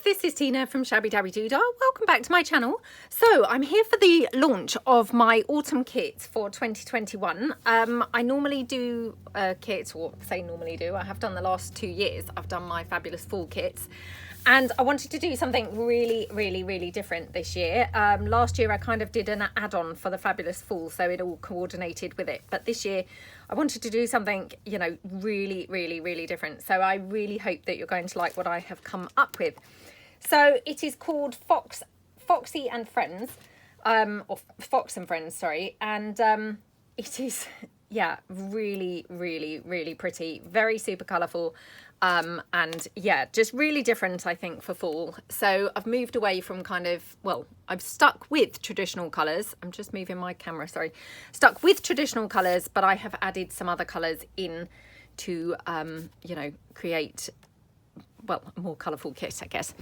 this is Tina from Shabbydabbydoodah. Welcome back to my channel. So I'm here for the launch of my autumn kit for 2021. I normally do kits, or say normally do, I have done the last 2 years. I've done my fabulous fall kits. And I wanted to do something really different this year. Last year I kind of did an add-on for the fabulous fall, so it all coordinated with it. But this year I wanted to do something, you know, really different. So I really hope that you're going to like what I have come up with. So it is called Foxy and Friends, or Fox and Friends, sorry. And it is, yeah, really pretty, very super colourful. And yeah, just really different, I think, for fall. So I've moved away from kind of, well, I've stuck with traditional colours. I'm just moving my camera, sorry. Stuck with traditional colours, but I have added some other colours in to, you know, create, well, a more colourful kit, I guess.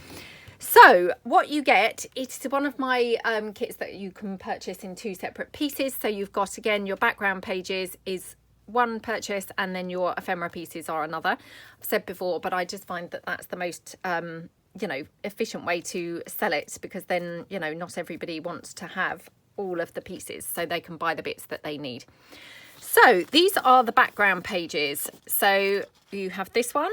So what you get, it's one of my kits that you can purchase in 2 separate pieces. So you've got, again, your background pages is one purchase, and then your ephemera pieces are another. I've said before, but I just find that that's the most you know, efficient way to sell it, because then, you know, not everybody wants to have all of the pieces, so they can buy the bits that they need. So these are the background pages. So you have this one,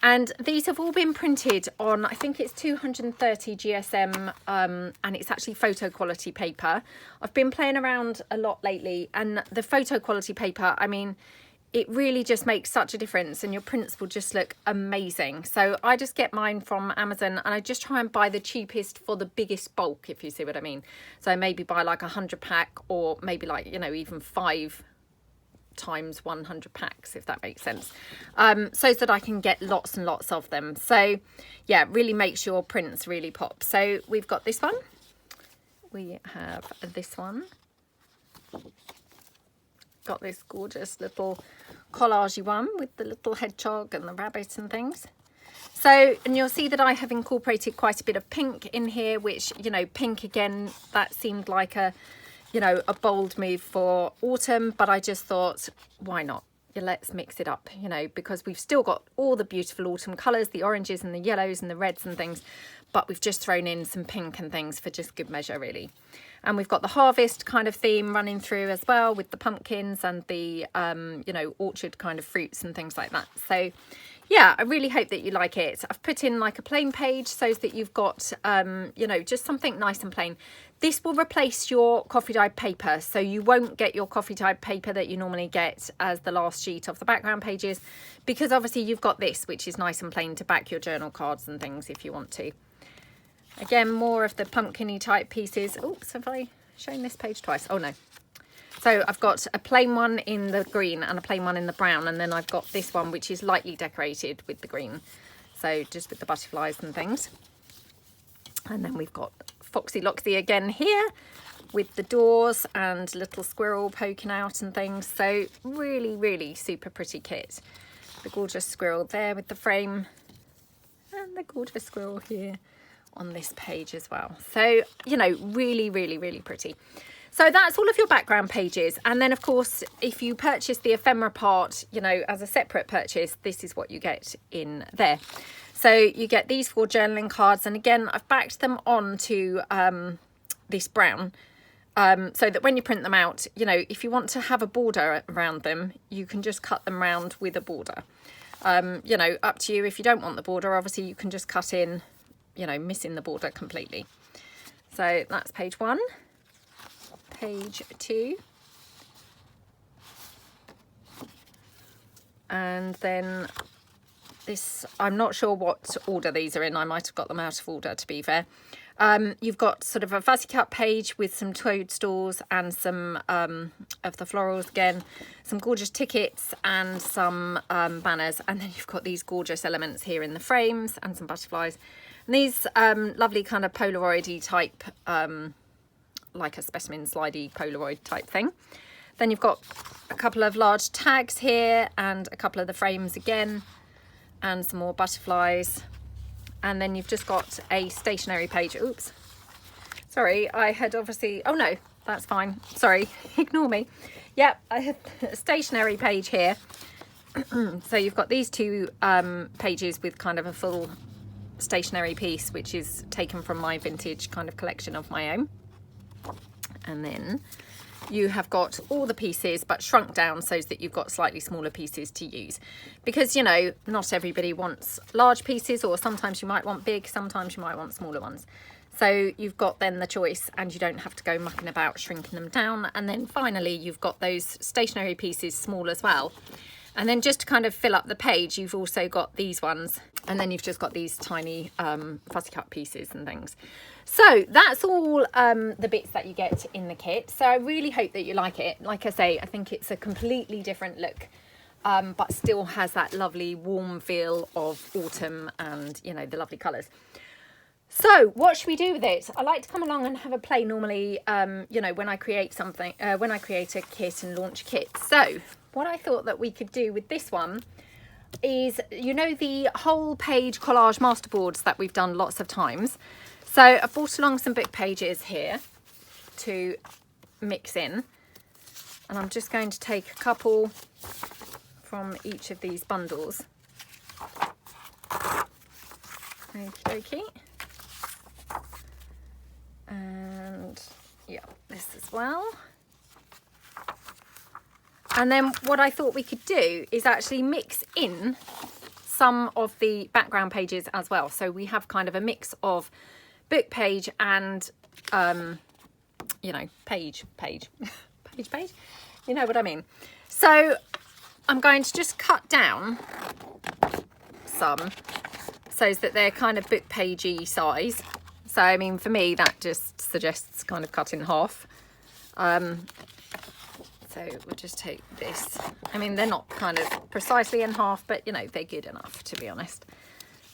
and these have all been printed on, I think it's 230 GSM, and it's actually photo quality paper. I've been playing around a lot lately, and the photo quality paper, I mean, it really just makes such a difference, and your prints will just look amazing. So I just get mine from Amazon, and I just try and buy the cheapest for the biggest bulk, if you see what I mean. So maybe buy like 100 pack, or maybe like, you know, even 5 times 100 packs, if that makes sense, so that I can get lots and lots of them. So yeah, really makes your prints really pop. So we've got this one, we have this one, got this gorgeous little collage one with the little hedgehog and the rabbit and things. So, and you'll see that I have incorporated quite a bit of pink in here, which, you know, pink again, that seemed like a, you know, a bold move for autumn, but I just thought, why not? Yeah, let's mix it up, you know, because we've still got all the beautiful autumn colours, the oranges and the yellows and the reds and things, but we've just thrown in some pink and things for just good measure, really. And we've got the harvest kind of theme running through as well, with the pumpkins and the, you know, orchard kind of fruits and things like that. So yeah, I really hope that you like it. I've put in like a plain page so that you've got, you know, just something nice and plain. This will replace your coffee dyed paper, so you won't get your coffee dyed paper that you normally get as the last sheet of the background pages, because obviously you've got this, which is nice and plain to back your journal cards and things if you want to. Again, more of the pumpkin-y type pieces. Oops, have I shown this page twice? Oh no. So I've got a plain one in the green and a plain one in the brown, and then I've got this one which is lightly decorated with the green, so just with the butterflies and things. And then we've got Foxy Loxy again here with the doors and little squirrel poking out and things. So really super pretty kit. The gorgeous squirrel there with the frame, and the gorgeous squirrel here on this page as well. So, you know, really pretty. So that's all of your background pages. And then of course, if you purchase the ephemera part, you know, as a separate purchase, this is what you get in there. So you get these 4 journaling cards, and again, I've backed them on to this brown, so that when you print them out, you know, if you want to have a border around them, you can just cut them round with a border. You know, up to you. If you don't want the border, obviously you can just cut in, you know, missing the border completely. So that's page 1. Page 2. And then this, I'm not sure what order these are in. I might have got them out of order, to be fair. You've got sort of a fuzzy cut page with some toadstools and some of the florals again, some gorgeous tickets and some banners, and then you've got these gorgeous elements here in the frames and some butterflies. And these lovely kind of Polaroid-y type, like a specimen slidey Polaroid type thing. Then you've got a couple of large tags here and a couple of the frames again, and some more butterflies. And then you've just got a stationery page. Oops, sorry, I had obviously, oh no, that's fine, sorry, ignore me. Yep, I have a stationery page here. So you've got these 2 pages with kind of a full stationery piece, which is taken from my vintage kind of collection of my own. And then you have got all the pieces but shrunk down so that you've got slightly smaller pieces to use, because, you know, not everybody wants large pieces, or sometimes you might want big, sometimes you might want smaller ones. So you've got then the choice, and you don't have to go mucking about shrinking them down. And then finally you've got those stationery pieces small as well. And then just to kind of fill up the page, you've also got these ones, and then you've just got these tiny fuzzy cut pieces and things. So that's all the bits that you get in the kit. So I really hope that you like it. Like I say, I think it's a completely different look, but still has that lovely warm feel of autumn and, you know, the lovely colours. So what should we do with it? I like to come along and have a play normally, you know, when I create something, when I create a kit and launch a kit. So what I thought that we could do with this one is, you know, the whole page collage masterboards that we've done lots of times. So I've brought along some book pages here to mix in, and I'm just going to take a couple from each of these bundles. Okie dokie. And yeah, this as well. And then what I thought we could do is actually mix in some of the background pages as well. So we have kind of a mix of book page and, you know, page, you know what I mean. So I'm going to just cut down some so that they're kind of book pagey size. So, I mean, for me, that just suggests kind of cut in half. So we'll just take this. I mean, they're not kind of precisely in half, but, you know, they're good enough, to be honest.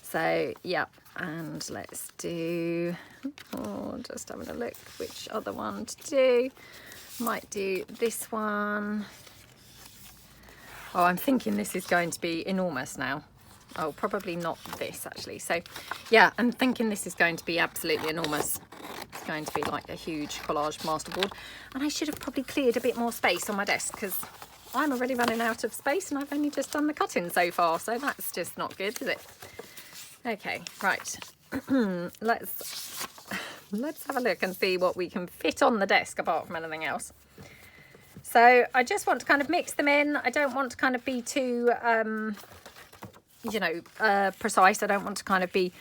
So, yeah, and let's do, just having a look which other one to do. Might do this one. Oh, I'm thinking this is going to be enormous now. Oh, probably not this, actually. So, yeah, I'm thinking this is going to be absolutely enormous. It's going to be like a huge collage masterboard. And I should have probably cleared a bit more space on my desk, because I'm already running out of space and I've only just done the cutting so far. So that's just not good, is it? Okay, right. Let's have a look and see what we can fit on the desk apart from anything else. So I just want to kind of mix them in. I don't want to kind of be too, you know, precise. I don't want to kind of be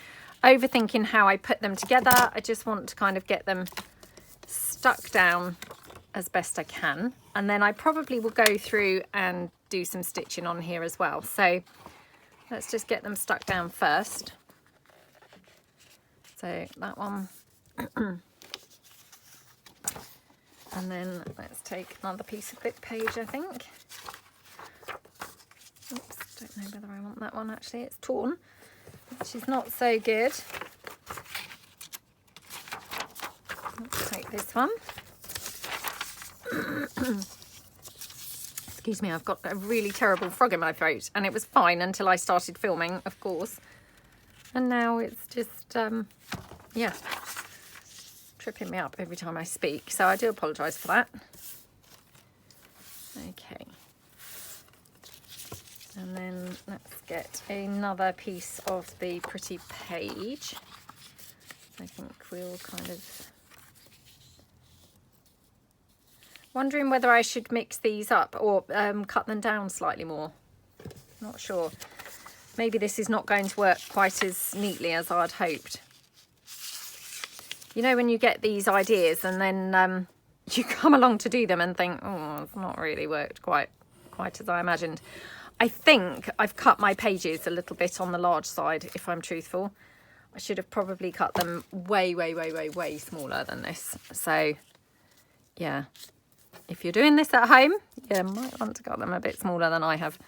overthinking how I put them together. I just want to kind of get them stuck down as best I can. And then I probably will go through and do some stitching on here as well. So let's just get them stuck down first. So that one. And then let's take another piece of book page, I think. Oops, don't know whether I want that one actually. It's torn, which is not so good. Let's take this one. Excuse me, I've got a really terrible frog in my throat, and it was fine until I started filming, of course. And now it's just, yeah, tripping me up every time I speak. So I do apologise for that. Okay. And then let's get another piece of the pretty page. I think we'll kind of... Wondering whether I should mix these up or cut them down slightly more. Not sure. Maybe this is not going to work quite as neatly as I'd hoped. You know, when you get these ideas and then you come along to do them and think, oh, it's not really worked quite as I imagined. I think I've cut my pages a little bit on the large side, if I'm truthful. I should have probably cut them way smaller than this. So, yeah. If you're doing this at home, you might want to cut them a bit smaller than I have.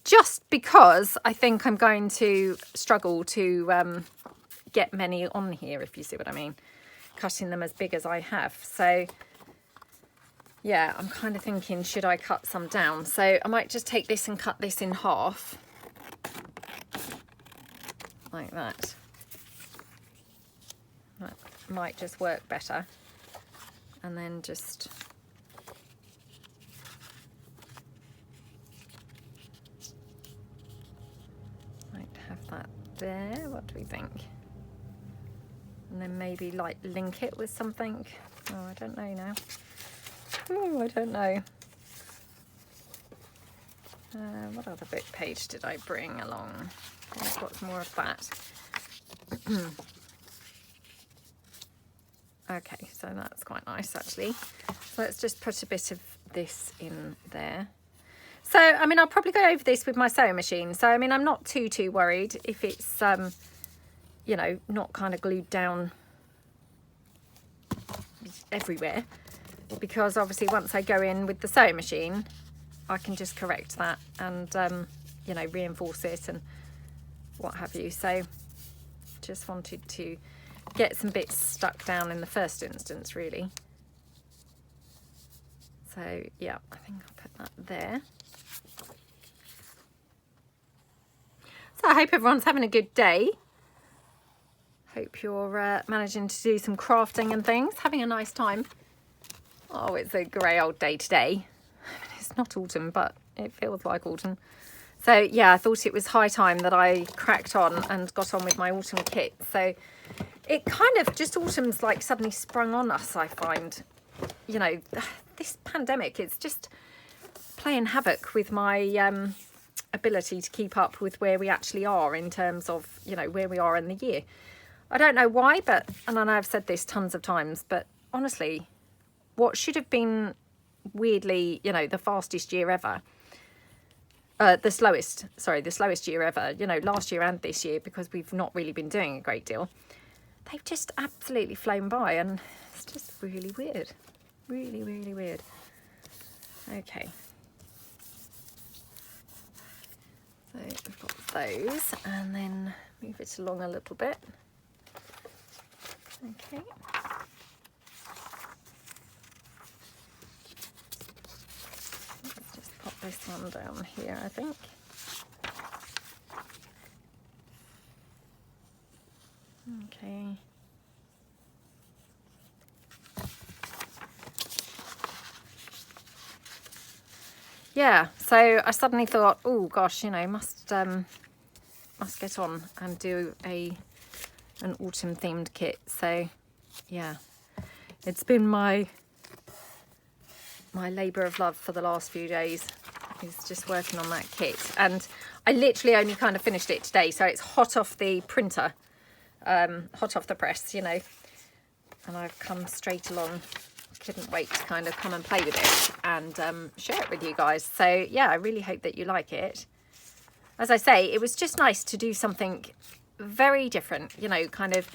Just because I think I'm going to struggle to get many on here, if you see what I mean. Cutting them as big as I have. So, yeah, I'm kind of thinking, should I cut some down? So I might just take this and cut this in half. Like that. That might just work better. And then just... might have that there. What do we think? And then maybe like link it with something. Oh, I don't know now. Oh, I don't know. What other book page did I bring along? I've got more of that. Okay, so that's quite nice actually. So let's just put a bit of this in there. So, I mean, I'll probably go over this with my sewing machine. So, I mean, I'm not too worried if it's, you know, not kind of glued down everywhere. Because obviously once I go in with the sewing machine, I can just correct that and, you know, reinforce it and what have you. So, just wanted to get some bits stuck down in the first instance, really. So, yeah, I think I'll put that there. So I hope everyone's having a good day. Hope you're managing to do some crafting and things, having a nice time. Oh, it's a grey old day today. I mean, it's not autumn, but it feels like autumn. So yeah, I thought it was high time that I cracked on and got on with my autumn kit. So it kind of just autumn's like suddenly sprung on us, I find. You know, this pandemic, it's just playing havoc with my ability to keep up with where we actually are in terms of, you know, where we are in the year. I don't know why, but, and I know I've said this tons of times, but honestly, what should have been weirdly, you know, the fastest year ever, the slowest year ever, you know, last year and this year, because we've not really been doing a great deal, they've just absolutely flown by, and it's just really weird. Really, really weird. Okay. So we've got those, and then move it along a little bit. Okay. Let's just pop this one down here, I think. Okay. Yeah, so I suddenly thought, oh gosh, you know, must get on and do an autumn themed kit. So yeah, it's been my labour of love for the last few days, is just working on that kit. And I literally only kind of finished it today, so it's hot off the printer, hot off the press, you know, and I've come straight along. Couldn't wait to kind of come and play with it and share it with you guys. So yeah, I really hope that you like it. As I say, it was just nice to do something very different, you know, kind of,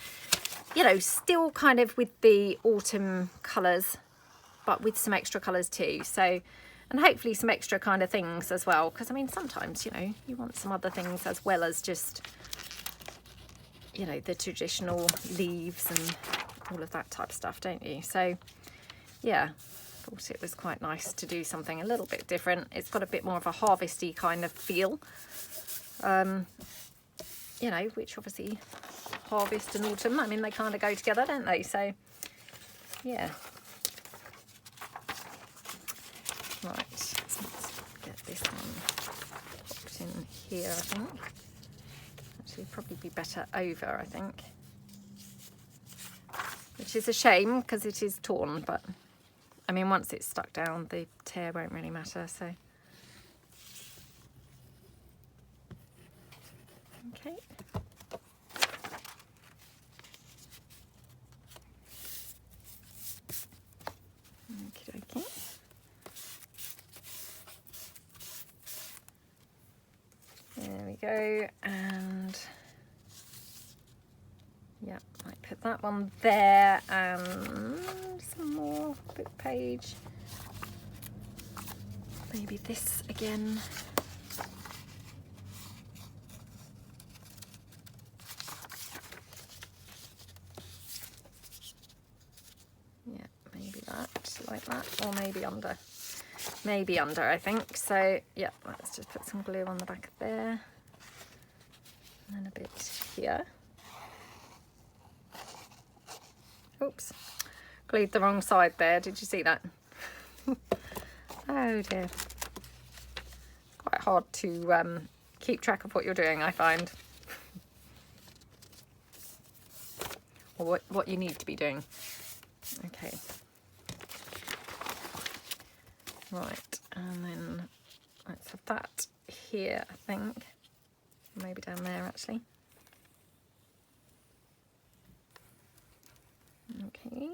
you know, still kind of with the autumn colours, but with some extra colours too. So, and hopefully some extra kind of things as well, because I mean, sometimes, you know, you want some other things as well as just, you know, the traditional leaves and all of that type of stuff, don't you? So yeah, thought it was quite nice to do something a little bit different. It's got a bit more of a harvesty kind of feel, you know, which obviously harvest and autumn, I mean, they kind of go together, don't they? So yeah. Right, let's get this one popped in here, I think. Actually, probably be better over, I think. Which is a shame because it is torn, but I mean, once it's stuck down, the tear won't really matter, so. Okay. Okie dokie. There we go, and yeah, might put that one there, and some more book page. Maybe this again. Yeah, maybe that, like that, or maybe under. Maybe under, I think. So yeah, let's just put some glue on the back there, and then a bit here. Oops, glued the wrong side there. Did you see that? Oh dear. It's quite hard to keep track of what you're doing, I find. or what you need to be doing. Okay. Right, and then let's have that here, I think. Maybe down there, actually. Okay.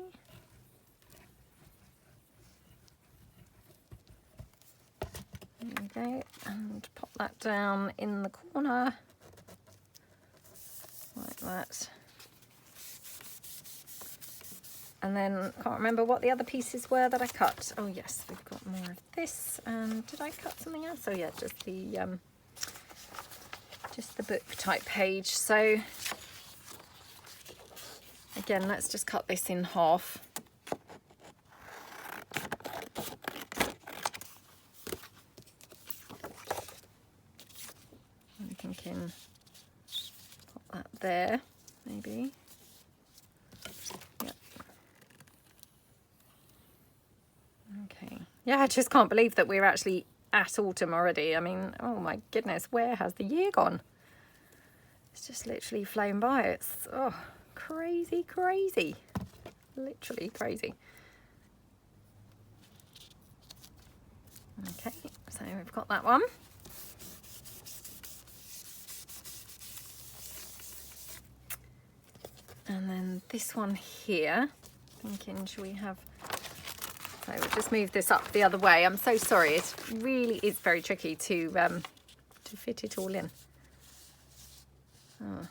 There we go, and pop that down in the corner, like that. And then, can't remember what the other pieces were that I cut. Oh yes, we've got more of this. And did I cut something else? Oh yeah, just the book type page. So again, let's just cut this in half. I'm thinking pop that there, maybe. Yep. Okay. Yeah, I just can't believe that we're actually at autumn already. I mean, oh my goodness, where has the year gone? It's just literally flown by. It's crazy, crazy. Literally crazy. Okay, so we've got that one. And then this one here, thinking, should we have, so we'll just move this up the other way. I'm so sorry, it really is very tricky to fit it all in. Oh,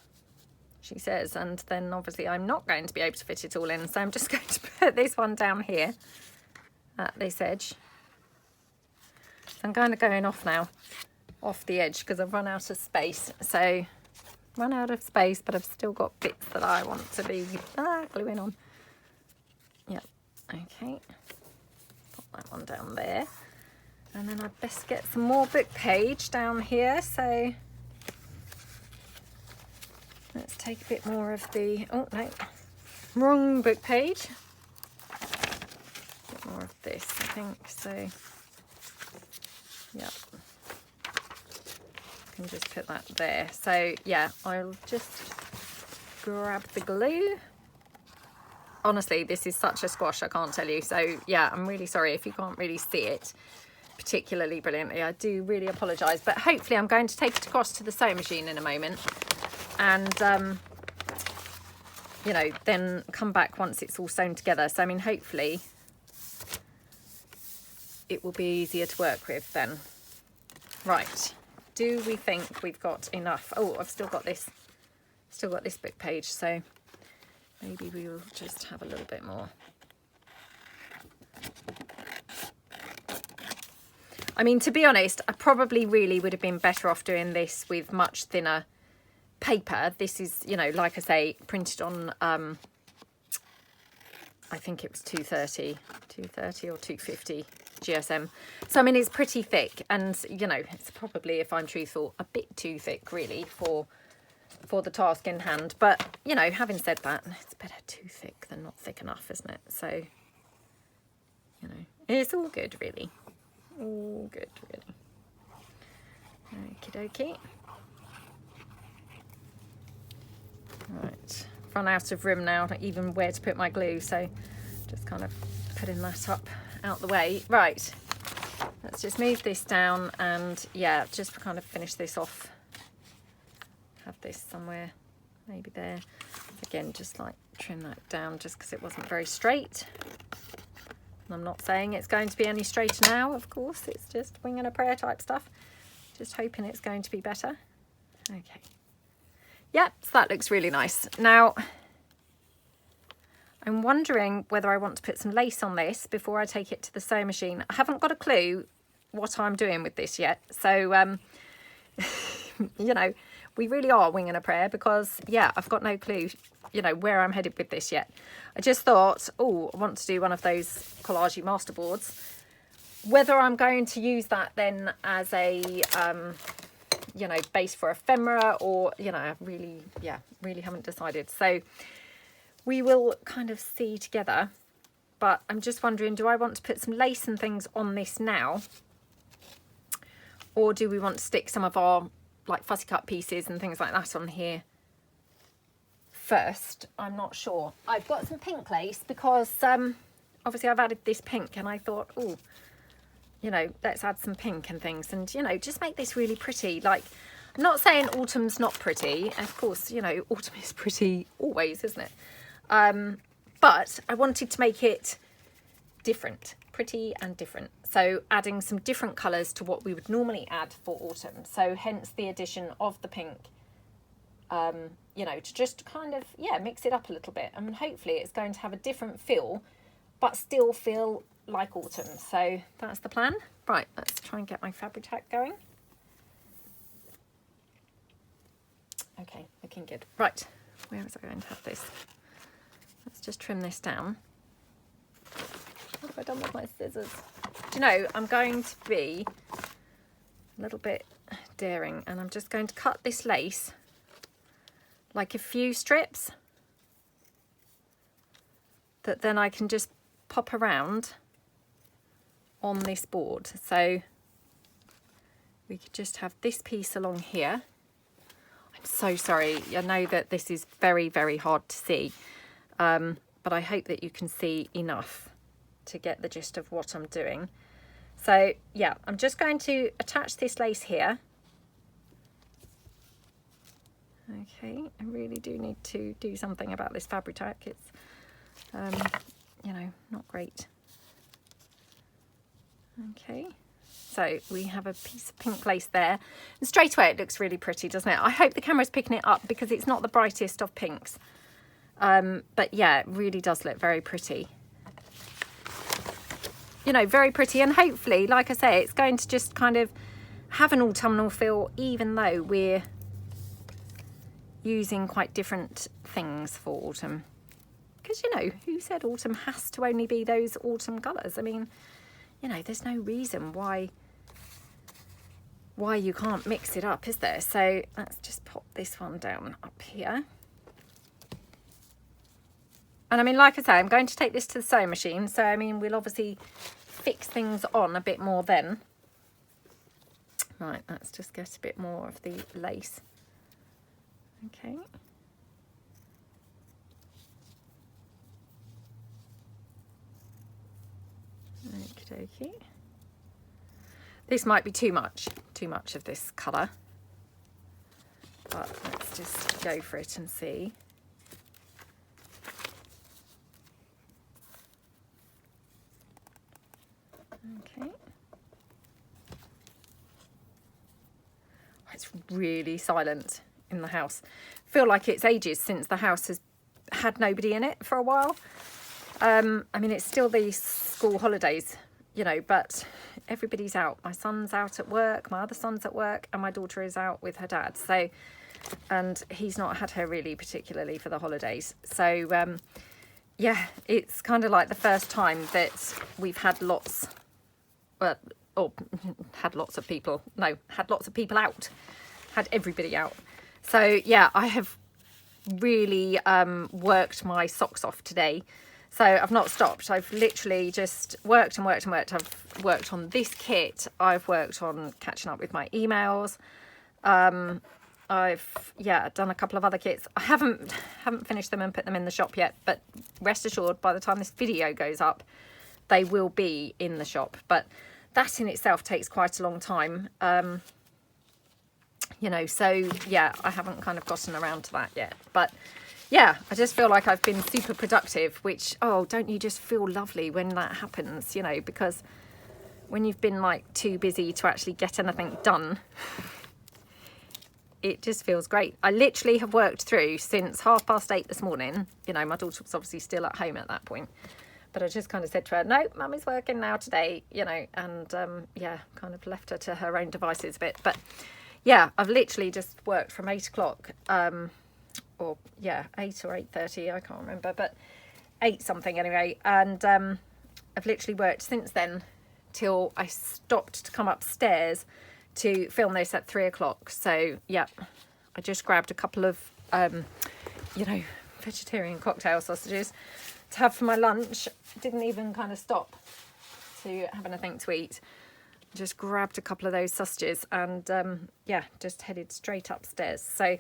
she says, and then obviously I'm not going to be able to fit it all in, so I'm just going to put this one down here at this edge. So I'm kind of going off now, off the edge, because I've run out of space. So run out of space, but I've still got bits that I want to be gluing on. Yep, okay. Put that one down there. And then I'd best get some more book page down here. So let's take a bit more of the, oh no, wrong book page. A bit more of this, I think, so, yep. Can just put that there. So yeah, I'll just grab the glue. Honestly, this is such a squash, I can't tell you. So yeah, I'm really sorry if you can't really see it particularly brilliantly. I do really apologise, but hopefully I'm going to take it across to the sewing machine in a moment, and you know, then come back once it's all sewn together. So I mean, hopefully it will be easier to work with then. Right, do we think we've got enough? Oh, I've still got this book page, so maybe we will just have a little bit more. I mean, to be honest, I probably really would have been better off doing this with much thinner paper. This is, you know, like I say, printed on, I think it was 230 or 250 GSM. So, I mean, it's pretty thick, and, you know, it's probably, if I'm truthful, a bit too thick, really, for the task in hand. But, you know, having said that, it's better too thick than not thick enough, isn't it? So, you know, it's all good, really. All good, really. Okie dokie. Right, run out of room now, not even where to put my glue, so just kind of putting that up out the way. Right, let's just move this down, and yeah, just kind of finish this off. Have this somewhere, maybe there. Again, just like trim that down just because it wasn't very straight. And I'm not saying it's going to be any straighter now, of course, it's just wing and a prayer type stuff. Just hoping it's going to be better. Okay. Yep, so that looks really nice. Now, I'm wondering whether I want to put some lace on this before I take it to the sewing machine. I haven't got a clue what I'm doing with this yet. So, you know, we really are winging a prayer because, yeah, I've got no clue, you know, where I'm headed with this yet. I just thought, oh, I want to do one of those collagey masterboards. Whether I'm going to use that then as a, you know, base for ephemera, or, you know, I really haven't decided. So we will kind of see together. But I'm just wondering, do I want to put some lace and things on this now? Or do we want to stick some of our like fussy cut pieces and things like that on here first. I'm not sure. I've got some pink lace because obviously I've added this pink and I thought, oh, you know, let's add some pink and things and, you know, just make this really pretty. Like, I'm not saying autumn's not pretty. Of course, you know, autumn is pretty always, isn't it? But I wanted to make it different, pretty and different. So adding some different colours to what we would normally add for autumn. So hence the addition of the pink, you know, to just kind of, yeah, mix it up a little bit. And hopefully it's going to have a different feel, but still feel like autumn. So that's the plan. Right, let's try and get my Fabri-Tac going. Okay, looking good. Right, where was I going to have this? Let's just trim this down. What have I done with my scissors? Do you know, I'm going to be a little bit daring and I'm just going to cut this lace like a few strips that then I can just pop around on this board. So we could just have this piece along here. I'm so sorry. I know that this is very, very hard to see, but I hope that you can see enough to get the gist of what I'm doing. So yeah, I'm just going to attach this lace here. Okay, I really do need to do something about this Fabri-Tac. It's, you know, not great. Okay, so we have a piece of pink lace there. And straight away it looks really pretty, doesn't it? I hope the camera's picking it up because it's not the brightest of pinks. But yeah, it really does look very pretty. You know, very pretty, and hopefully, like I say, it's going to just kind of have an autumnal feel, even though we're using quite different things for autumn. Because, you know, who said autumn has to only be those autumn colours? I mean, you know, there's no reason why you can't mix it up, is there? So let's just pop this one down up here. And I mean, like I say, I'm going to take this to the sewing machine. So, I mean, we'll obviously fix things on a bit more then. Right, let's just get a bit more of the lace. Okay. Okie dokie. This might be too much of this colour. But let's just go for it and see. Okay. It's really silent in the house. I feel like it's ages since the house has had nobody in it for a while. I mean, it's still the school holidays, you know, but everybody's out. My son's out at work, my other son's at work, and my daughter is out with her dad. So, and he's not had her really particularly for the holidays. So, yeah, it's kind of like the first time that we've had lots, or had lots of people, no, had lots of people out, had everybody out. So, yeah, I have really worked my socks off today. So I've not stopped. I've literally just worked and worked and worked. I've worked on this kit. I've worked on catching up with my emails. I've, yeah, done a couple of other kits. I haven't finished them and put them in the shop yet, but rest assured, by the time this video goes up, they will be in the shop. But that in itself takes quite a long time. You know, so yeah, I haven't kind of gotten around to that yet. But yeah, I just feel like I've been super productive, which, oh, don't you just feel lovely when that happens, you know, because when you've been like too busy to actually get anything done, it just feels great. I literally have worked through since 8:30 this morning. You know, my daughter was obviously still at home at that point, but I just kind of said to her, no, Mummy's working now today, you know, and yeah, kind of left her to her own devices a bit. But yeah, I've literally just worked from 8 o'clock, or yeah, 8 or 8:30, I can't remember, but 8 something anyway. And I've literally worked since then till I stopped to come upstairs to film this at 3 o'clock. So yeah, I just grabbed a couple of, you know, vegetarian cocktail sausages to have for my lunch. Didn't even kind of stop to have anything to eat. Just grabbed a couple of those sausages and yeah, just headed straight upstairs. So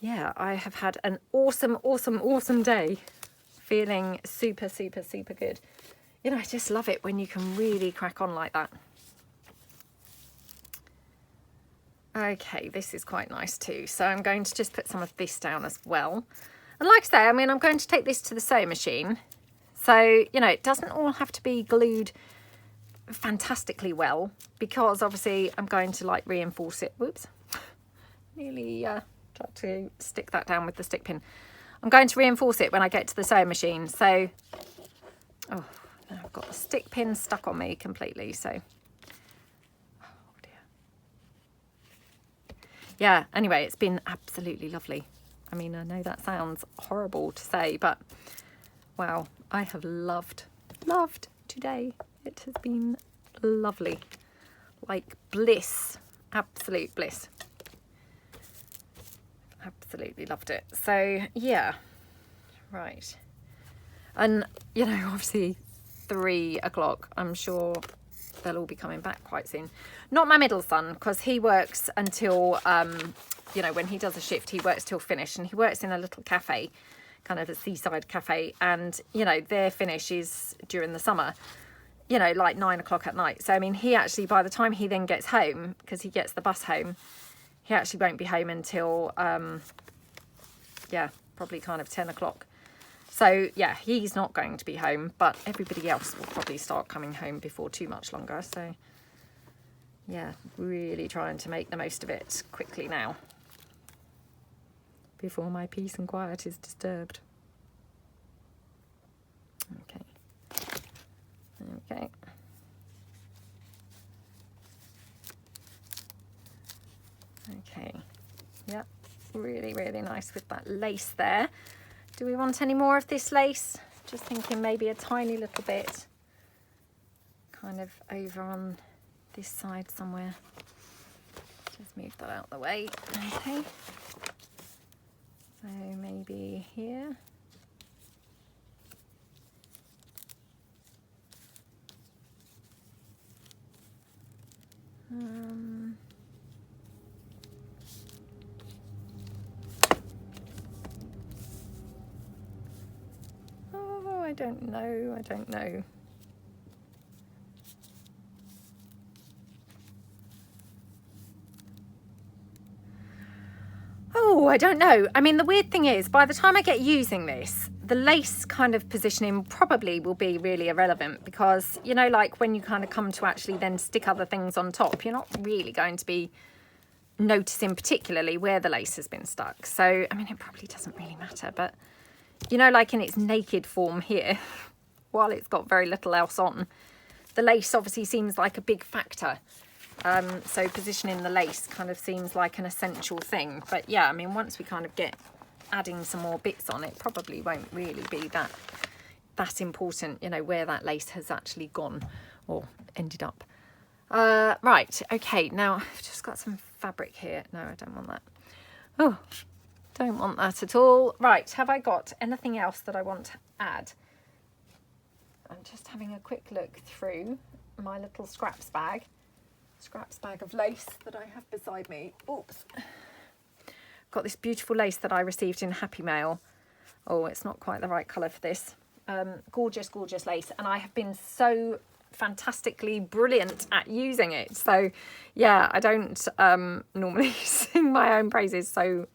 yeah, I have had an awesome day. Feeling super good. You know, I just love it when you can really crack on like that. Okay, this is quite nice too. So I'm going to just put some of this down as well. And like I say, I mean, I'm going to take this to the sewing machine. So, you know, it doesn't all have to be glued fantastically well, because obviously I'm going to like reinforce it. Whoops, nearly tried to stick that down with the stick pin. I'm going to reinforce it when I get to the sewing machine. So, oh, now I've got the stick pin stuck on me completely. So, oh dear. Yeah, anyway, it's been absolutely lovely. I mean, I know that sounds horrible to say, but wow, I have loved today. It has been lovely, like bliss, absolute bliss. Absolutely loved it. So yeah, right. And you know, obviously 3 o'clock, I'm sure they'll all be coming back quite soon. Not my middle son, because he works until you know, when he does a shift, he works till finish, and he works in a little cafe, kind of a seaside cafe, and you know, their finish is during the summer, you know, like 9 o'clock at night. So I mean, he actually, by the time he then gets home, because he gets the bus home, he actually won't be home until yeah, probably kind of 10 o'clock. So yeah, he's not going to be home, but everybody else will probably start coming home before too much longer. So yeah, really trying to make the most of it quickly now, before my peace and quiet is disturbed. Okay. Okay, yep, really nice with that lace there. Do we want any more of this lace? Just thinking maybe a tiny little bit, kind of over on this side somewhere. Just move that out of the way. Okay, so maybe here. Oh, I don't know. Oh, I don't know. I mean, the weird thing is, by the time I get using this, the lace kind of positioning probably will be really irrelevant, because, you know, like when you kind of come to actually then stick other things on top, you're not really going to be noticing particularly where the lace has been stuck. So, I mean, it probably doesn't really matter, but, you know, like in its naked form here, while it's got very little else on, the lace obviously seems like a big factor. So positioning the lace kind of seems like an essential thing. But yeah, I mean, once we kind of get adding some more bits on, it probably won't really be that important, you know, where that lace has actually gone or ended up. Right, okay, now I've just got some fabric here. No, I don't want that. Oh, don't want that at all. Right, have I got anything else that I want to add? I'm just having a quick look through my little scraps bag of lace that I have beside me. Oops. Got this beautiful lace that I received in Happy Mail. Oh, it's not quite the right colour for this. Gorgeous lace, and I have been so fantastically brilliant at using it. So yeah, I don't normally sing my own praises so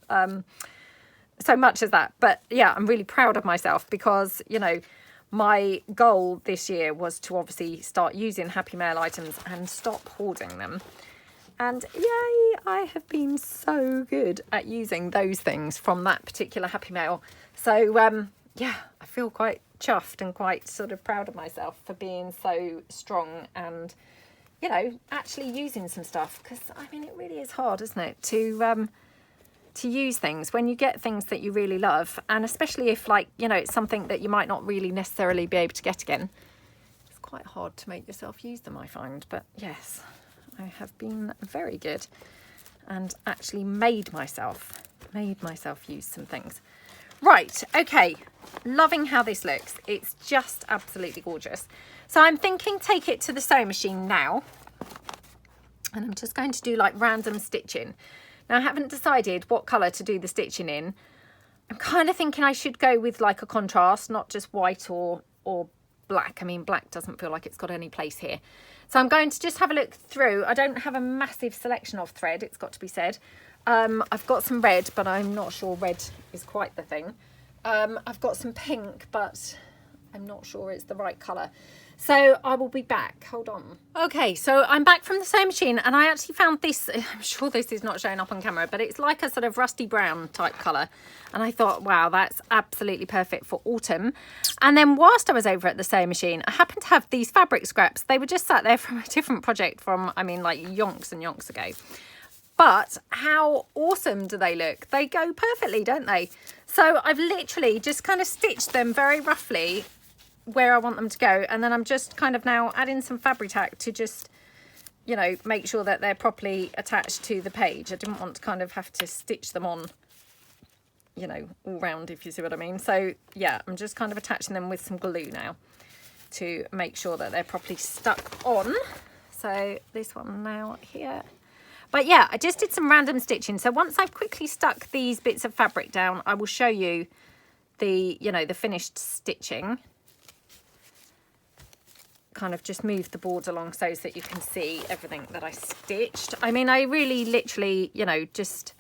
much as that, but yeah, I'm really proud of myself, because, you know, my goal this year was to obviously start using Happy Mail items and stop hoarding them. And yay, I have been so good at using those things from that particular Happy Mail. So yeah, I feel quite chuffed and quite sort of proud of myself for being so strong and, you know, actually using some stuff. Because, I mean, it really is hard, isn't it, to use things when you get things that you really love, and especially if, like, you know, it's something that you might not really necessarily be able to get again. It's quite hard to make yourself use them, I find. But yes, I have been very good and actually made myself use some things. Right, okay, loving how this looks. It's just absolutely gorgeous. So I'm thinking take it to the sewing machine now, and I'm just going to do like random stitching. Now I haven't decided what colour to do the stitching in. I'm kind of thinking I should go with like a contrast, not just white or black. I mean, black doesn't feel like it's got any place here. So I'm going to just have a look through. I don't have a massive selection of thread, it's got to be said. I've got some red, but I'm not sure red is quite the thing. I've got some pink, but I'm not sure it's the right colour. So I will be back. Hold on. Okay, so I'm back from the sewing machine, and I actually found this. I'm sure this is not showing up on camera, but it's like a sort of rusty brown type colour. And I thought, wow, that's absolutely perfect for autumn. And then whilst I was over at the sewing machine, I happened to have these fabric scraps. They were just sat there from a different project from, I mean, like yonks and yonks ago. But how awesome do they look? They go perfectly, don't they? So I've literally just kind of stitched them very roughly where I want them to go, and then I'm just kind of now adding some fabric tack to just, you know, make sure that they're properly attached to the page. I didn't want to kind of have to stitch them on, you know, all round, if you see what I mean. So yeah, I'm just kind of attaching them with some glue now to make sure that they're properly stuck on. So this one now here. But yeah, I just did some random stitching. So once I've quickly stuck these bits of fabric down, I will show you the, you know, the finished stitching. Kind of just move the board along so that you can see everything that I stitched. I mean, I really literally, you know, just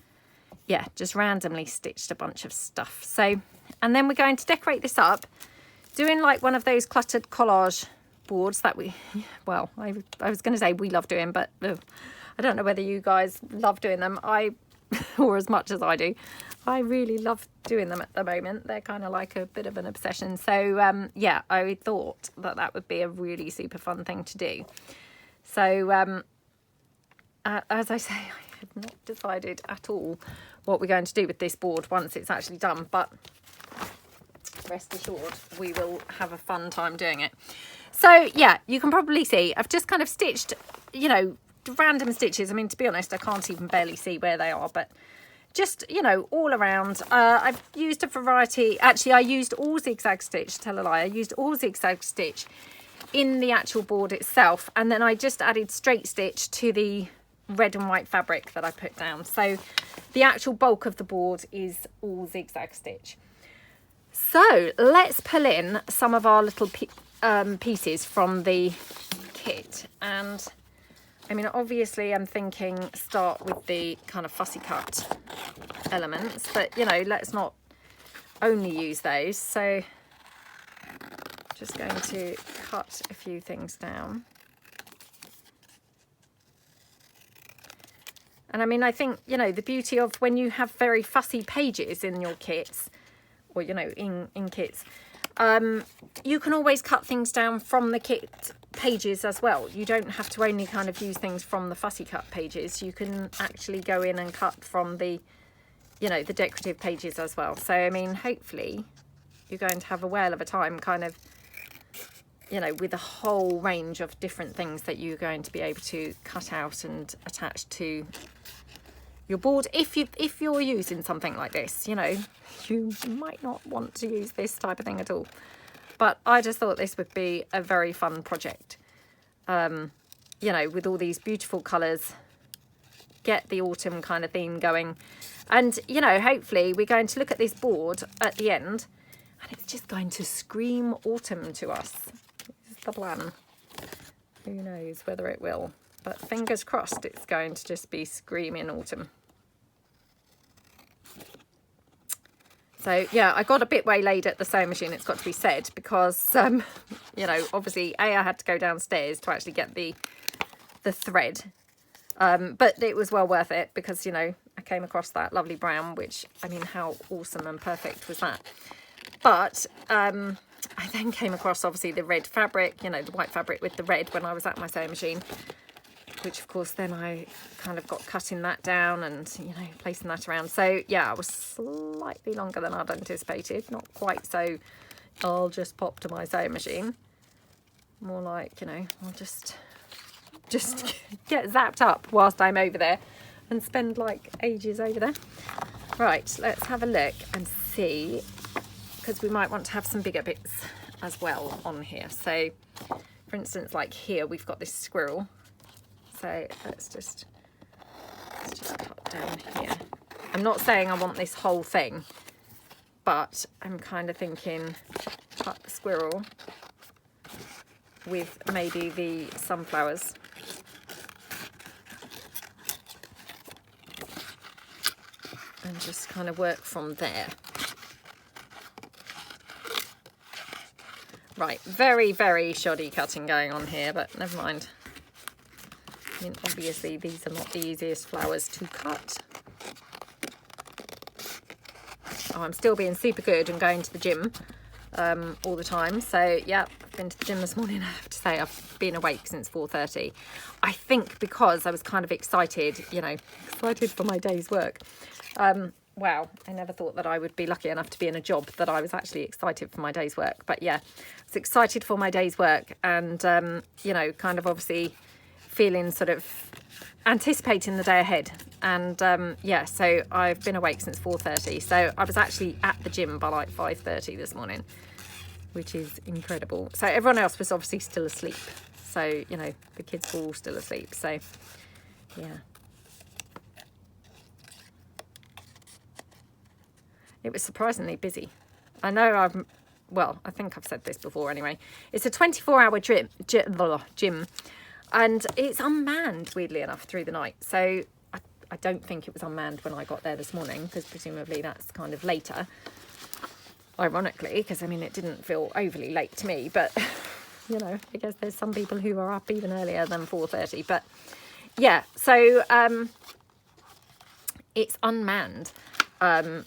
randomly stitched a bunch of stuff. So, and then we're going to decorate this up, doing like one of those cluttered collage boards that we, well, I was going to say we love doing, but I don't know whether you guys love doing them. Or as much as I do. I really love doing them at the moment. They're kind of like a bit of an obsession. So yeah, I thought that that would be a really super fun thing to do. So as I say, I have not decided at all what we're going to do with this board once it's actually done, but rest assured we will have a fun time doing it. So yeah, you can probably see I've just kind of stitched, you know, random stitches. I mean, to be honest, I can't even barely see where they are, but just, you know, all around. I've used a variety. Actually, I used all zigzag stitch, tell a lie. I used all zigzag stitch in the actual board itself, and then I just added straight stitch to the red and white fabric that I put down. So the actual bulk of the board is all zigzag stitch. So let's pull in some of our little pieces from the kit. And I mean, obviously I'm thinking start with the kind of fussy cut elements, but you know, let's not only use those. So just going to cut a few things down. And I mean, I think, you know, the beauty of when you have very fussy pages in your kits, or, you know, in kits, you can always cut things down from the kit pages as well. You don't have to only kind of use things from the fussy cut pages. You can actually go in and cut from the, you know, the decorative pages as well. So, I mean, hopefully you're going to have a whale of a time kind of, you know, with a whole range of different things that you're going to be able to cut out and attach to your board. If you're using something like this, you know, you might not want to use this type of thing at all, but I just thought this would be a very fun project, you know, with all these beautiful colours, get the autumn kind of theme going. And, you know, hopefully we're going to look at this board at the end and it's just going to scream autumn to us. This is the plan. Who knows whether it will, but fingers crossed it's going to just be screaming autumn. So yeah, I got a bit waylaid at the sewing machine, it's got to be said, because you know, obviously I had to go downstairs to actually get the thread, but it was well worth it because, you know, I came across that lovely brown, which, I mean, how awesome and perfect was that? But I then came across obviously the red fabric, you know, the white fabric with the red when I was at my sewing machine, which of course then I kind of got cutting that down and, you know, placing that around. So yeah, I was slightly longer than I'd anticipated, not quite so I'll just pop to my sewing machine, more like, you know, I'll just get zapped up whilst I'm over there and spend like ages over there. Right, let's have a look and see, because we might want to have some bigger bits as well on here. So for instance, like here we've got this squirrel. So let's just Let's just cut down here. I'm not saying I want this whole thing, but I'm kind of thinking cut the squirrel with maybe the sunflowers. And just kind of work from there. Right, very, very shoddy cutting going on here, but never mind. I mean, obviously these are not the easiest flowers to cut. Oh, I'm still being super good and going to the gym all the time. So yeah, I've been to the gym this morning. I have to say I've been awake since 4:30. I think because I was kind of excited, you know, excited for my day's work. Wow, I never thought that I would be lucky enough to be in a job that I was actually excited for my day's work. But yeah, I was excited for my day's work and, you know, kind of obviously feeling sort of anticipating the day ahead. And yeah, so I've been awake since 4:30. So I was actually at the gym by like 5:30 this morning, which is incredible. So everyone else was obviously still asleep. So, you know, the kids were all still asleep. So yeah. It was surprisingly busy. I know well, I think I've said this before anyway. It's a 24-hour gym and it's unmanned, weirdly enough, through the night. So I don't think it was unmanned when I got there this morning, because presumably that's kind of later, ironically, because I mean, it didn't feel overly late to me, but you know, I guess there's some people who are up even earlier than 4:30. But yeah, so it's unmanned.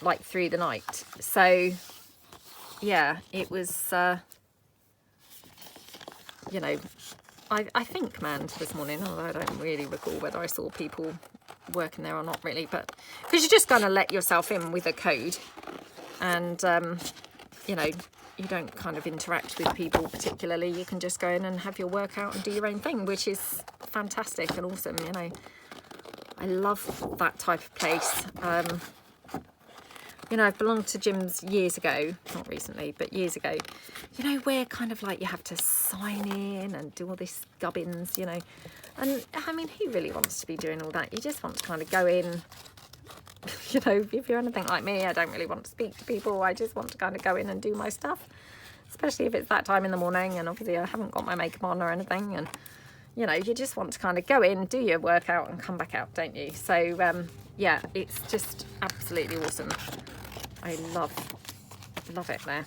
Like through the night. So yeah, it was you know, I think manned this morning, although I don't really recall whether I saw people working there or not really, but because you're just going to let yourself in with a code and you know, you don't kind of interact with people particularly. You can just go in and have your workout and do your own thing, which is fantastic and awesome. You know, I love that type of place. You know, I've belonged to gyms years ago, not recently, but years ago, you know, where kind of like you have to sign in and do all this gubbins, you know. And I mean, who really wants to be doing all that? You just want to kind of go in, you know, if you're anything like me, I don't really want to speak to people. I just want to kind of go in and do my stuff, especially if it's that time in the morning and obviously I haven't got my makeup on or anything. And, you know, you just want to kind of go in, do your workout and come back out, don't you? So, yeah, it's just absolutely awesome. I love it there.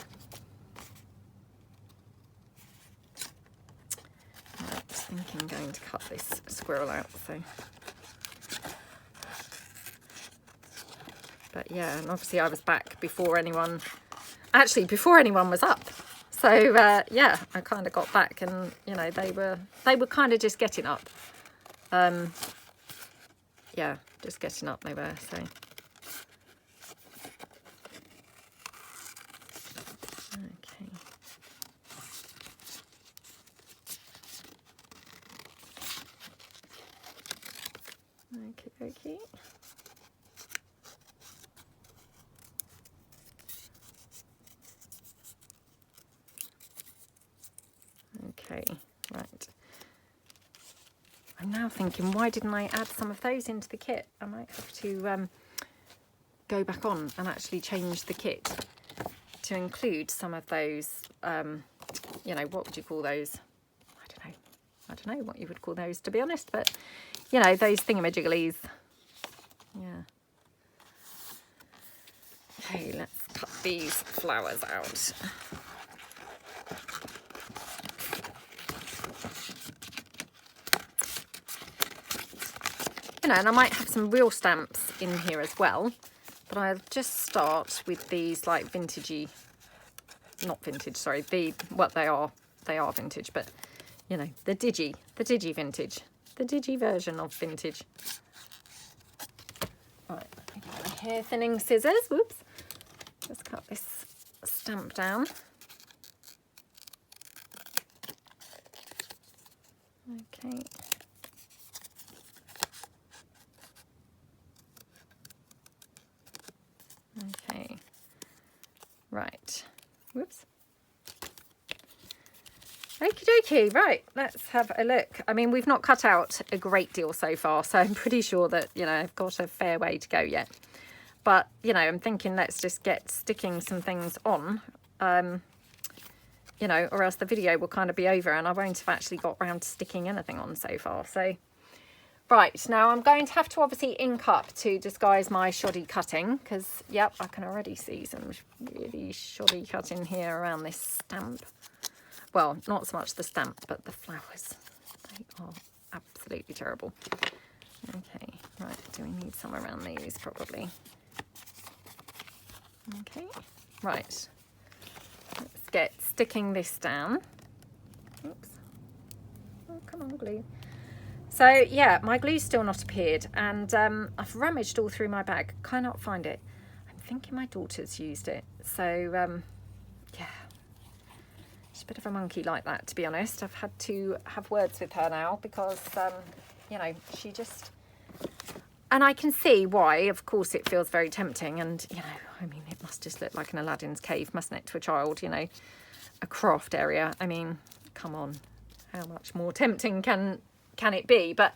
Right, I was thinking I'm going to cut this squirrel out, so. But yeah, and obviously I was back before anyone, actually before anyone was up. So yeah, I kind of got back and, you know, they were kind of just getting up. Yeah, just getting up they were, so. Okay. Okay, right. I'm now thinking, why didn't I add some of those into the kit? I might have to go back on and actually change the kit to include some of those, you know, what would you call those? I don't know what you would call those, to be honest, but, you know, those thingamajigglies. Yeah. Okay, let's cut these flowers out. You know, and I might have some real stamps in here as well, but I'll just start with these like vintagey, not vintage, sorry, what they are vintage, but you know, the digi vintage, the digi version of vintage. Right, I got my hair thinning scissors, whoops. Let's cut this stamp down. Okay. Okay. Right. Whoops. Okie dokie, right, let's have a look. I mean, we've not cut out a great deal so far, so I'm pretty sure that, you know, I've got a fair way to go yet. But, you know, I'm thinking let's just get sticking some things on, you know, or else the video will kind of be over and I won't have actually got round to sticking anything on so far. So, right, now I'm going to have to obviously ink up to disguise my shoddy cutting because, yep, I can already see some really shoddy cutting here around this stamp. Well, not so much the stamp, but the flowers. They are absolutely terrible. Okay, right, do we need some around these? Probably. Okay, right. Let's get sticking this down. Oops. Oh, come on, glue. So, yeah, my glue's still not appeared, and I've rummaged all through my bag. Cannot find it. I'm thinking my daughter's used it. So, yeah. She's a bit of a monkey like that, to be honest. I've had to have words with her now because, you know, she just... And I can see why. Of course, it feels very tempting. And, you know, I mean, it must just look like an Aladdin's cave, mustn't it, to a child, you know, a craft area. I mean, come on. How much more tempting can it be? But,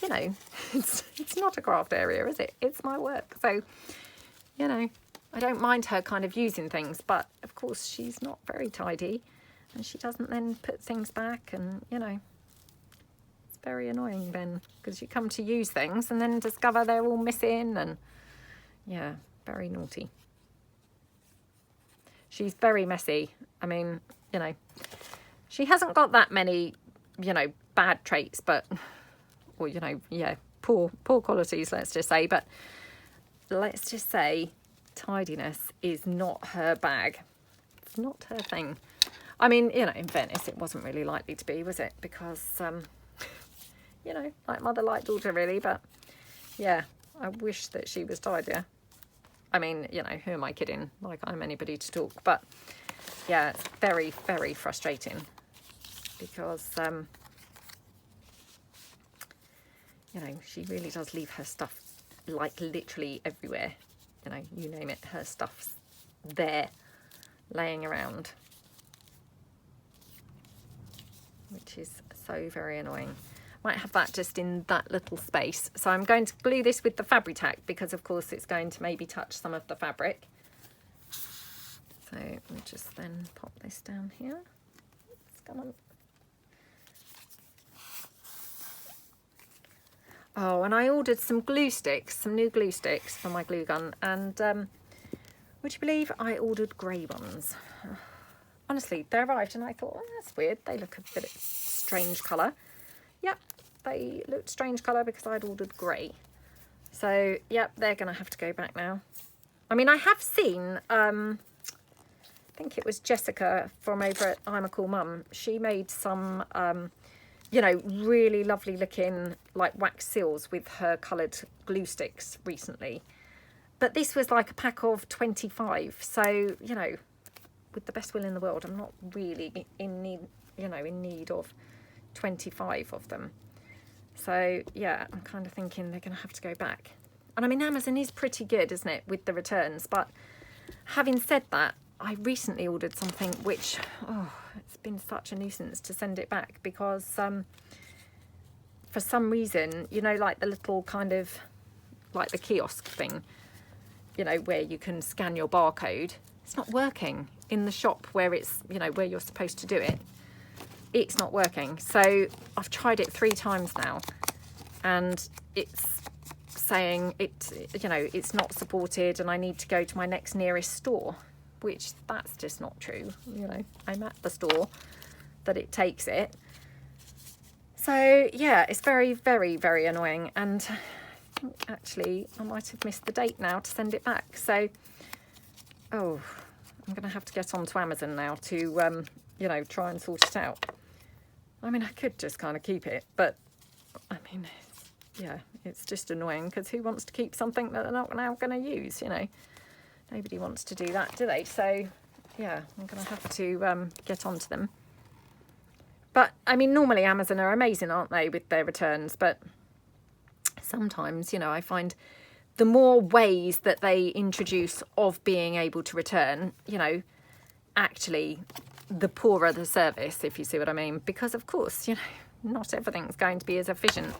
you know, it's not a craft area, is it? It's my work. So, you know, I don't mind her kind of using things. But, of course, she's not very tidy. And she doesn't then put things back and, you know, it's very annoying then because you come to use things and then discover they're all missing and, yeah, very naughty. She's very messy. I mean, you know, she hasn't got that many, you know, bad traits, but, or, you know, yeah, poor qualities, let's just say. But let's just say tidiness is not her bag. It's not her thing. I mean, you know, in fairness, it wasn't really likely to be, was it? Because, you know, like mother, like daughter, really. But, yeah, I wish that she was tidier. I mean, you know, who am I kidding? Like, I'm anybody to talk. But, yeah, it's very, very frustrating. Because, you know, she really does leave her stuff, like, literally everywhere. You know, you name it, her stuff's there, laying around. Which is so very annoying. Might have that just in that little space. So I'm going to glue this with the Fabri-Tac because of course it's going to maybe touch some of the fabric. So we'll just then pop this down here. Come on. Oh, and I ordered some glue sticks, some new glue sticks for my glue gun. And would you believe I ordered grey ones? Honestly, they arrived and I thought, oh, that's weird. They look a bit strange colour. Yep, they looked strange colour because I'd ordered grey. So, yep, they're going to have to go back now. I mean, I have seen, I think it was Jessica from over at I'm a Cool Mum. She made some, you know, really lovely looking, like, wax seals with her coloured glue sticks recently. But this was like a pack of 25. So, you know, with the best will in the world, I'm not really in need, you know, in need of 25 of them. So yeah, I'm kind of thinking they're going to have to go back. And I mean, Amazon is pretty good, isn't it, with the returns? But having said that, I recently ordered something which, oh, it's been such a nuisance to send it back because for some reason, you know, like the little kind of, like the kiosk thing, you know, where you can scan your barcode, it's not working in the shop where it's, you know, where you're supposed to do it. It's not working. So I've tried it 3 times now and it's saying it, you know, it's not supported and I need to go to my next nearest store, which that's just not true. You know, I'm at the store that it takes it. So yeah, it's very, very, very annoying. And I think actually I might have missed the date now to send it back. So, oh, I'm going to have to get onto Amazon now to, you know, try and sort it out. I mean, I could just kind of keep it, but I mean, yeah, it's just annoying because who wants to keep something that they're not now going to use, you know? Nobody wants to do that, do they? So, yeah, I'm going to have to get onto them. But, I mean, normally Amazon are amazing, aren't they, with their returns? But sometimes, you know, I find the more ways that they introduce of being able to return, you know, actually the poorer the service, if you see what I mean, because of course, you know, not everything's going to be as efficient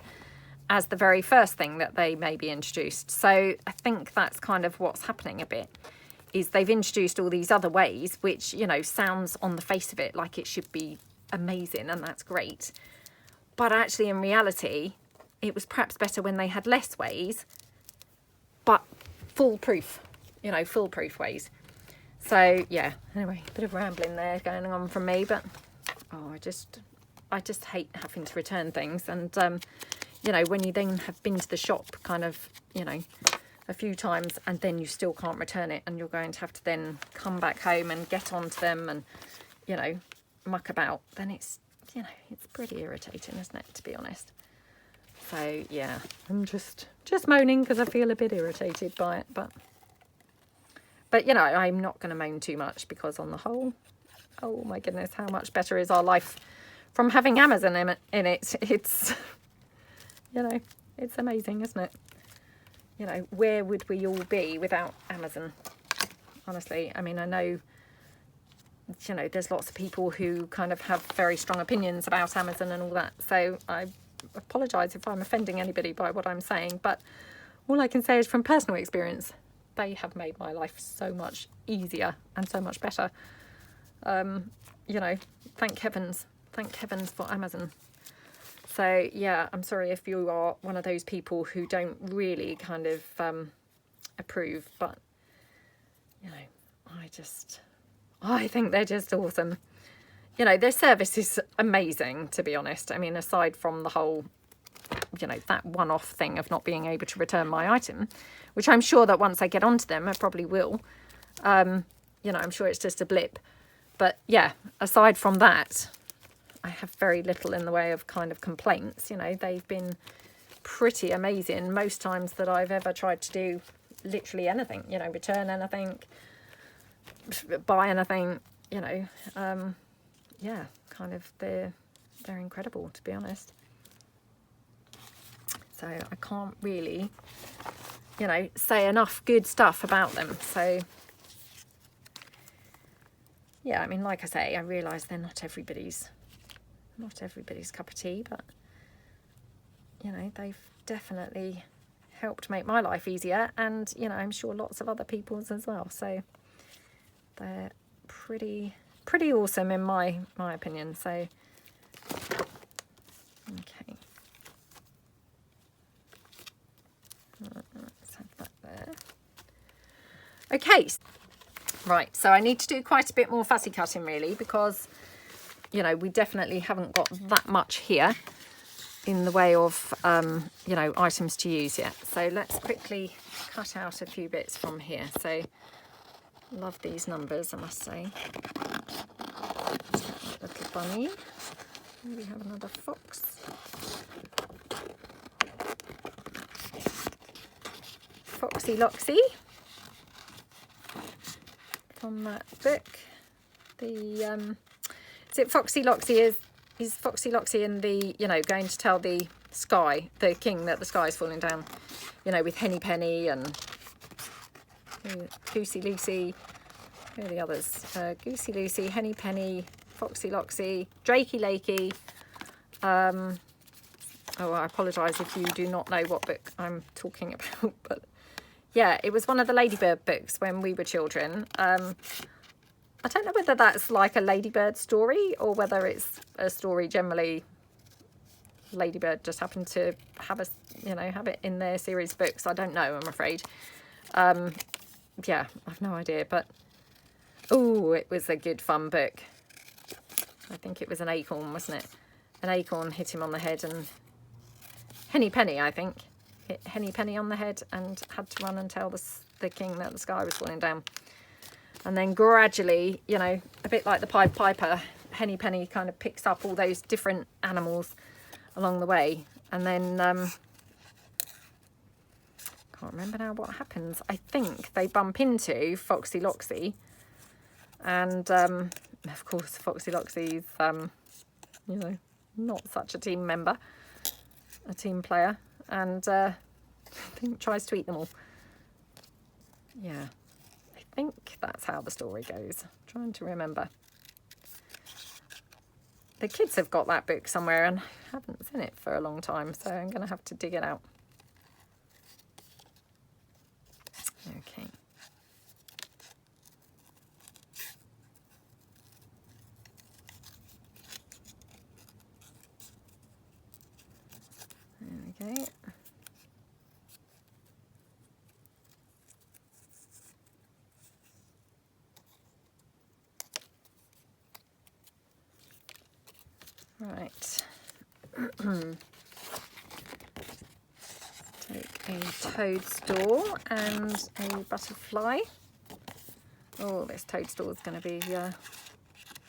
as the very first thing that they maybe introduced. So I think that's kind of what's happening a bit, is they've introduced all these other ways, which, you know, sounds on the face of it like it should be amazing, and that's great. But actually, in reality, it was perhaps better when they had less ways, but foolproof, you know, foolproof ways. So yeah, anyway, a bit of rambling there going on from me, but oh, I just hate having to return things. And you know, when you then have been to the shop kind of, you know, a few times, and then you still can't return it, and you're going to have to then come back home and get onto them and, you know, muck about, then it's, you know, it's pretty irritating, isn't it, to be honest? So yeah, I'm just moaning because I feel a bit irritated by it, but you know, I'm not going to moan too much, because on the whole, oh my goodness, how much better is our life from having Amazon in it. It's, you know, it's amazing, isn't it? You know, where would we all be without Amazon? Honestly, I mean, I know, you know, there's lots of people who kind of have very strong opinions about Amazon and all that. So I apologise if I'm offending anybody by what I'm saying. But all I can say is from personal experience, they have made my life so much easier and so much better. You know, thank heavens for Amazon. So yeah, I'm sorry if you are one of those people who don't really kind of approve, but you know, I think they're just awesome. You know, their service is amazing, to be honest. I mean, aside from the whole, you know, that one-off thing of not being able to return my item, which I'm sure that once I get onto them, I probably will. You know, I'm sure it's just a blip. But yeah, aside from that, I have very little in the way of kind of complaints. You know, they've been pretty amazing most times that I've ever tried to do literally anything, you know, return anything, buy anything, you know. Yeah, kind of they're incredible, to be honest. So I can't really, you know, say enough good stuff about them. So yeah, I mean, like I say, I realise they're not everybody's cup of tea, but you know, they've definitely helped make my life easier, and you know, I'm sure lots of other people's as well. So they're pretty awesome in my opinion. So okay, let's have that there. Okay, right, so I need to do quite a bit more fussy cutting really, because you know, we definitely haven't got that much here in the way of you know, items to use yet. So let's quickly cut out a few bits from here. So love these numbers, I must say. Little bunny. We have another fox. Foxy Loxy from that book. The is it Foxy Loxy? Is Foxy Loxy in the, you know, going to tell the sky, the king, that the sky is falling down, you know, with Henny Penny and Goosey Lucy. Who are the others? Goosey Lucy, Henny Penny, Foxy Loxy, Drakey Lakey. Oh, I apologise if you do not know what book I'm talking about, but yeah, it was one of the Ladybird books when we were children. I don't know whether that's like a Ladybird story or whether it's a story generally. Ladybird just happened to have a, you know, have it in their series of books. I don't know, I'm afraid. Yeah, I've no idea, but oh, it was a good fun book. I think it was an acorn, wasn't it? An acorn hit him on the head, and Henny Penny, I think, hit Henny Penny on the head and had to run and tell the king that the sky was falling down. And then gradually, you know, a bit like the Pied Piper, Henny Penny kind of picks up all those different animals along the way. And then, can't remember now what happens. I think they bump into Foxy Loxy. And, of course, Foxy Loxy's, you know, not such a team member, a team player. And I think tries to eat them all. Yeah. I think that's how the story goes. I'm trying to remember. the kids have got that book somewhere and I haven't seen it for a long time, so I'm going to have to dig it out. Okay. There we go. Right. Take a toadstool and a butterfly. Oh, this toadstool is going to be,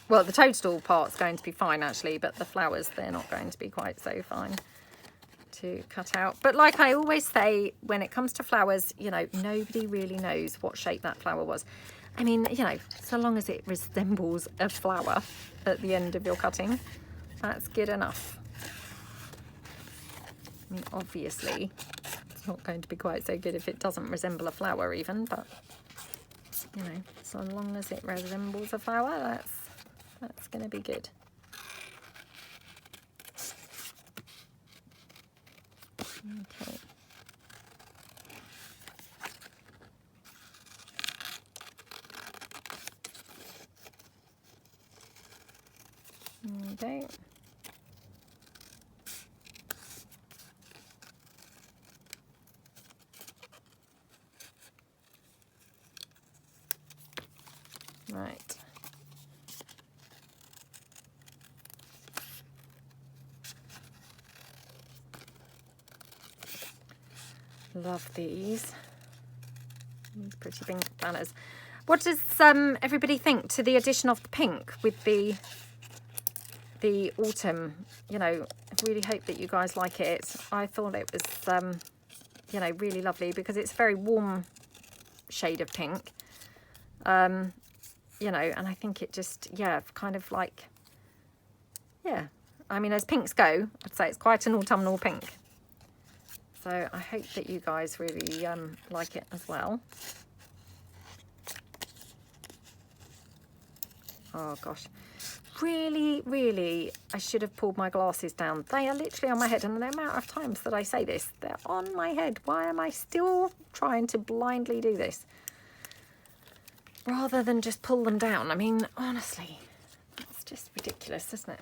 well, the toadstool part's going to be fine actually, but the flowers, they're not going to be quite so fine to cut out. But like I always say, when it comes to flowers, you know, nobody really knows what shape that flower was. I mean, you know, so long as it resembles a flower at the end of your cutting, that's good enough. I mean, obviously, it's not going to be quite so good if it doesn't resemble a flower even, but, you know, so long as it resembles a flower, that's going to be good. Okay. Okay. Right. Love these pretty pink banners. What does everybody think to the addition of the pink with the autumn? You know, I really hope that you guys like it. I thought it was, you know, really lovely because it's a very warm shade of pink. You know, and I think it just, yeah, kind of like, yeah. I mean, as pinks go, I'd say it's quite an autumnal pink. So I hope that you guys really like it as well. Oh gosh, really, I should have pulled my glasses down. They are literally on my head, and the amount of times that I say this, they're on my head. Why am I still trying to blindly do this? Rather than just pull them down. I mean, honestly, that's just ridiculous, isn't it?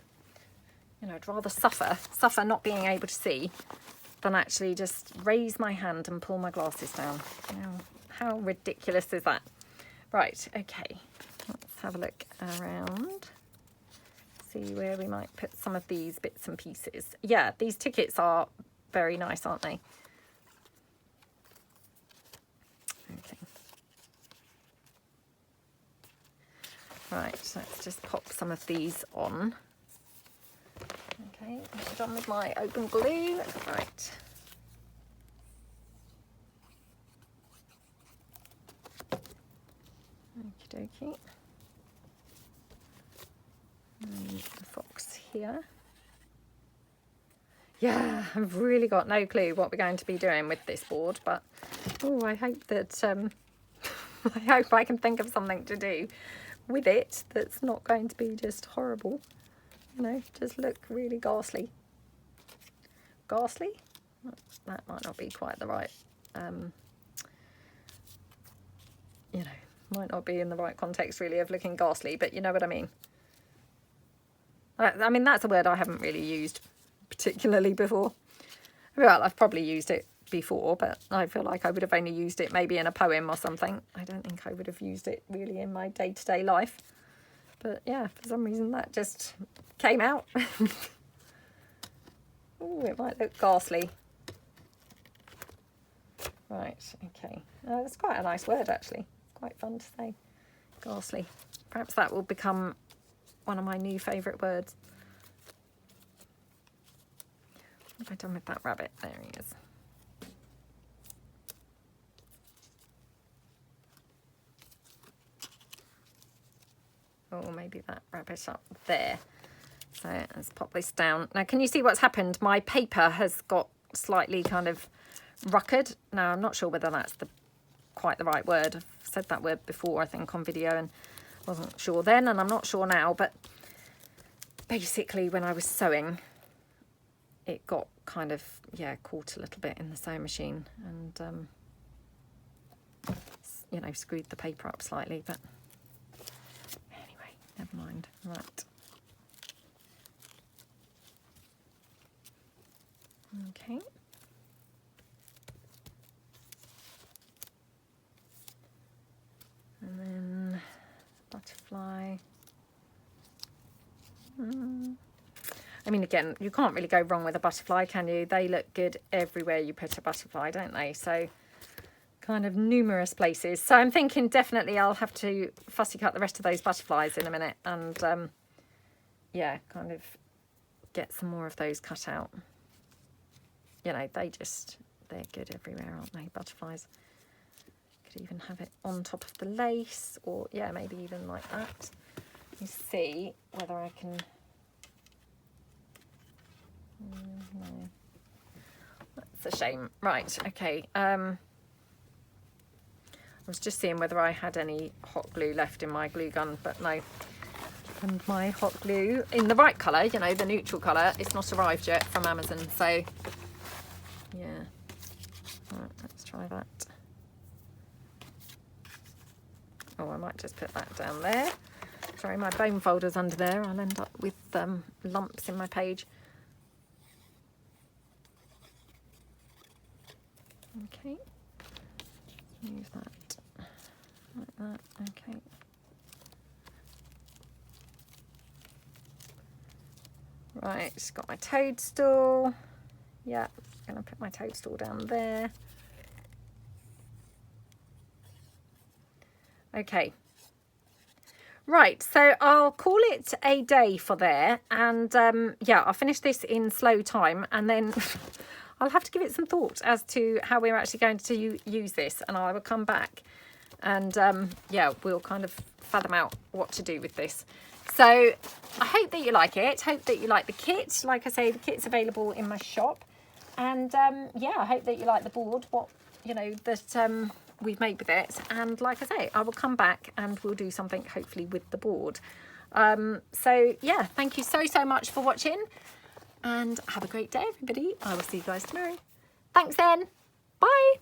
You know, I'd rather suffer not being able to see than actually just raise my hand and pull my glasses down. You know, how ridiculous is that? Right, okay, let's have a look around, see where we might put some of these bits and pieces. Yeah, these tickets are very nice, aren't they? Okay. Right, so let's just pop some of these on. Okay, I'm done with my open glue. Right. Okie dokie. And the fox here. Yeah, I've really got no clue what we're going to be doing with this board, but oh, I hope that I hope I can think of something to do with it that's not going to be just horrible. You know, just look really ghastly. Ghastly? That might not be quite the right, you know, might not be in the right context really of looking ghastly, but you know what I mean. I mean, that's a word I haven't really used particularly before. Well, I've probably used it before, but I feel like I would have only used it maybe in a poem or something. I don't think I would have used it really in my day-to-day life. But yeah, for some reason that just came out. Oh, it might look ghastly. Right, okay. It's quite a nice word actually. It's quite fun to say. Ghastly. Perhaps that will become one of my new favourite words. What have I done with that rabbit? There he is. Oh, maybe that rabbit up there. So let's pop this down. Now, can you see what's happened? My paper has got slightly kind of ruckered. Now, I'm not sure whether that's quite the right word. I've said that word before, I think, on video, and wasn't sure then, and I'm not sure now. But basically when I was sewing, it got kind of, yeah, caught a little bit in the sewing machine and, you know, screwed the paper up slightly, but anyway, never mind. Right. Okay. And then butterfly. I mean, again, you can't really go wrong with a butterfly, can you? They look good everywhere you put a butterfly, don't they? So kind of numerous places. So I'm thinking definitely I'll have to fussy cut the rest of those butterflies in a minute and yeah, kind of get some more of those cut out. You know, they're good everywhere, aren't they, butterflies? Could even have it on top of the lace, or yeah, maybe even like that. Let me see whether I can. No, that's a shame. Right, okay. I was just seeing whether I had any hot glue left in my glue gun, but no. And my hot glue in the right colour, you know, the neutral colour, it's not arrived yet from Amazon, so yeah. Right, let's try that. Oh, I might just put that down there. Sorry, my bone folder's under there. I'll end up with lumps in my page. Okay. Move that like that. Okay. Right, just got my toadstool. Yeah, gonna put my toadstool down there. Okay. Right, so I'll call it a day for there, and yeah, I'll finish this in slow time, and then I'll have to give it some thought as to how we're actually going to use this, and I will come back and yeah, we'll kind of fathom out what to do with this. So I hope that you like it, hope that you like the kit. Like I say, the kit's available in my shop, and yeah, I hope that you like the board, what, you know, that we've made with it. And like I say, I will come back and we'll do something hopefully with the board. So yeah, thank you so much for watching, and have a great day, everybody. I will see you guys tomorrow. Thanks then. Bye.